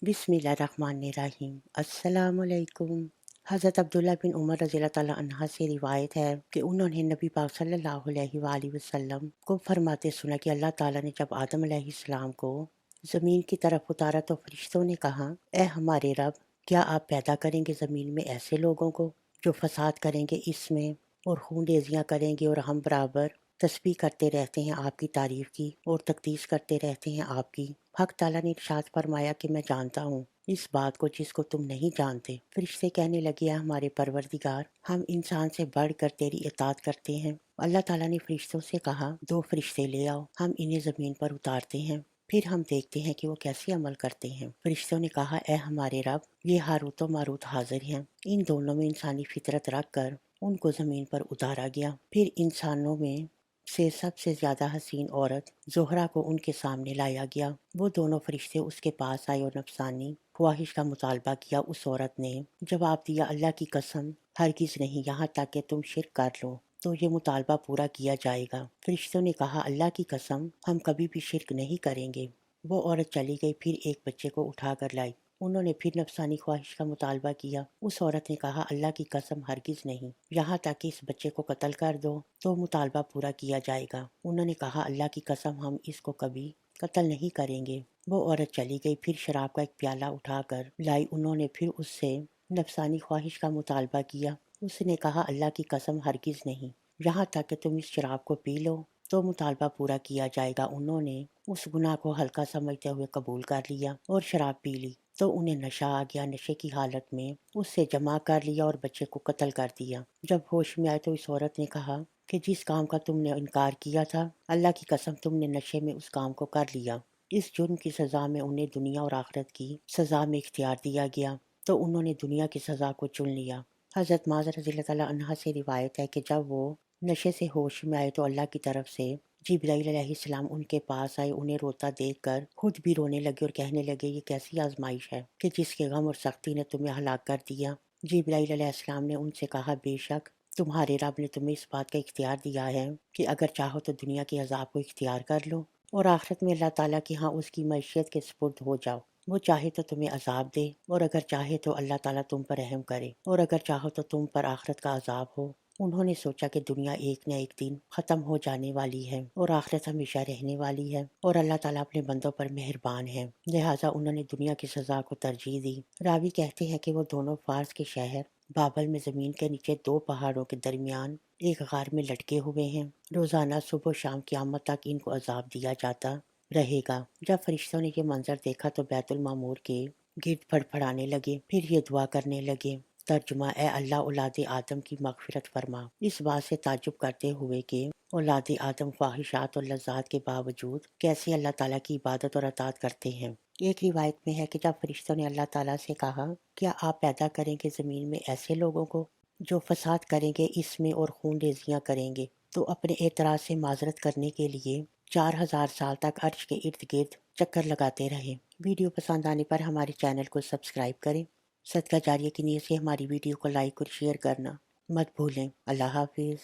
बिस्मिल्लाहिर्रहमानिर्रहीम। अस्सलामुअलैकुम। हज़रत अब्दुल्ला बिन उमर रज़ियल्लाहु ताला अन्हा से रिवायत है कि उन्होंने नबी पाक सल्लल्लाहु अलैहि वसल्लम को फरमाते सुना कि अल्लाह ताला ने जब आदम अलैहिस्सलाम को ज़मीन की तरफ उतारा तो फरिश्तों ने कहा, ए हमारे रब, क्या आप पैदा करेंगे ज़मीन में ऐसे लोगों को जो फसाद करेंगे इसमें और खून रेजियाँ करेंगे और हम बराबर तस्बीह करते रहते हैं आपकी तारीफ़ की और तकदीस करते रहते हैं आपकी। हक ताला ने इरशाद फरमाया कि मैं जानता हूँ इस बात को जिसको तुम नहीं जानते। फरिश्ते कहने लगे, "या हमारे परवरदिगार, हम इंसान से बढ़कर तेरी इताअत करते हैं।" अल्लाह ताला ने फरिश्तों से कहा, 2 फरिश्ते ले आओ, हम इन्हें ज़मीन पर उतारते हैं, फिर हम देखते हैं कि वो कैसे अमल करते हैं। फरिश्तों ने कहा, ए हमारे रब, ये हारूत और मारूत हाजिर हैं। इन दोनों में इंसानी फितरत रख कर उनको ज़मीन पर उतारा गया। फिर इंसानों में से सबसे ज्यादा हसीन औरत ज़ोहरा को उनके सामने लाया गया। वो दोनों फरिश्ते उसके पास आए और नफसानी ख्वाहिश का मुतालबा किया। उस औरत ने जवाब दिया, अल्लाह की कसम, हरगिज़ नहीं, यहाँ तक कि तुम शिरक कर लो तो ये मुतालबा पूरा किया जाएगा। फरिश्तों ने कहा, अल्लाह की कसम, हम कभी भी शिरक नहीं करेंगे। वो औरत चली गई, फिर एक बच्चे को उठा कर लाई। उन्होंने फिर नफसानी ख्वाहिश का मुतालबा किया। उस औरत ने कहा, अल्लाह की कसम, हरगिज़ नहीं, यहाँ तक कि इस बच्चे को कत्ल कर दो तो मुतालबा पूरा किया जाएगा। उन्होंने कहा, अल्लाह की कसम, हम इसको कभी कत्ल नहीं करेंगे। वो औरत चली गई, फिर शराब का एक प्याला उठा कर लाई। उन्होंने फिर उससे नफसानी ख्वाहिश का मुतालबा किया। उसने कहा, अल्लाह की कसम, हरगिज़ नहीं, यहाँ तक कि तुम इस शराब को पी लो तो मुतालबा पूरा किया जाएगा। उन्होंने उस गुनाह को हल्का समझते हुए कबूल कर लिया और शराब पी ली तो उन्हें नशा आ गया। नशे की हालत में उससे जमा कर लिया और बच्चे को कत्ल कर दिया। जब होश में आए तो इस औरत ने कहा कि जिस काम का तुमने इनकार किया था, अल्लाह की कसम, तुमने नशे में उस काम को कर लिया। इस जुर्म की सज़ा में उन्हें दुनिया और आखिरत की सज़ा में इख्तियार दिया गया तो उन्होंने दुनिया की सज़ा को चुन लिया। हज़रत माज़ रज़ियल्लाहु ताला अन्हा से रिवायत है कि जब वो नशे से होश में आए तो अल्लाह की तरफ से जिब्राईल अलैहिस्सलाम उनके पास आए। उन्हें रोता देखकर खुद भी रोने लगे और कहने लगे, ये कैसी आजमाइश है कि जिसके गम और सख्ती ने तुम्हें हलाक कर दिया। जिब्राईल अलैहिस्सलाम ने उनसे कहा, बेशक तुम्हारे रब ने तुम्हें इस बात का इख्तियार दिया है कि अगर चाहो तो दुनिया के अजाब को इख्तियार कर लो और आखिरत में अल्लाह ताला के यहाँ उसकी मैशियत के सुपुर्द हो जाओ। वो चाहे तो तुम्हें अजाब दे और अगर चाहे तो अल्लाह ताला तुम पर रहम करे और अगर चाहो तो तुम पर आखिरत का अजाब हो। उन्होंने सोचा कि दुनिया एक न एक दिन ख़त्म हो जाने वाली है और आखिरत हमेशा रहने वाली है और अल्लाह ताला अपने बंदों पर मेहरबान है, लिहाजा उन्होंने दुनिया की सज़ा को तरजीह दी। रावी कहते हैं कि वो दोनों फारस के शहर बाबल में ज़मीन के नीचे 2 पहाड़ों के दरमियान एक गार में लटके हुए हैं। रोज़ाना सुबह शाम क़यामत तक इनको अजाब दिया जाता रहेगा। जब फरिश्तों ने ये मंजर देखा तो बैतुल मामूर के गिर्द फड़फड़ाने लगे, फिर ये दुआ करने लगे, तर्जुमा, ए अल्लाह, औलाद आदम की मग़फ़िरत फरमा। इस बात से ताज्जुब करते हुए कि औलाद आदम ख्वाहिशात और लज़्ज़ात के बावजूद कैसे अल्लाह ताला की इबादत और अताअत करते हैं। एक रिवायत में है कि जब फरिश्तों ने अल्लाह ताला से कहा, क्या आप पैदा करेंगे ज़मीन में ऐसे लोगों को जो फसाद करेंगे इसमें और खून रेजियाँ करेंगे, तो अपने एतराज़ से माजरत करने के लिए 4000 साल तक अर्श के इर्द गिर्द चक्कर लगाते रहे। वीडियो पसंद आने पर हमारे चैनल को सब्सक्राइब करें। सदका जारिया की नीयत से हमारी वीडियो को लाइक और शेयर करना मत भूलें। अल्लाह हाफिज़।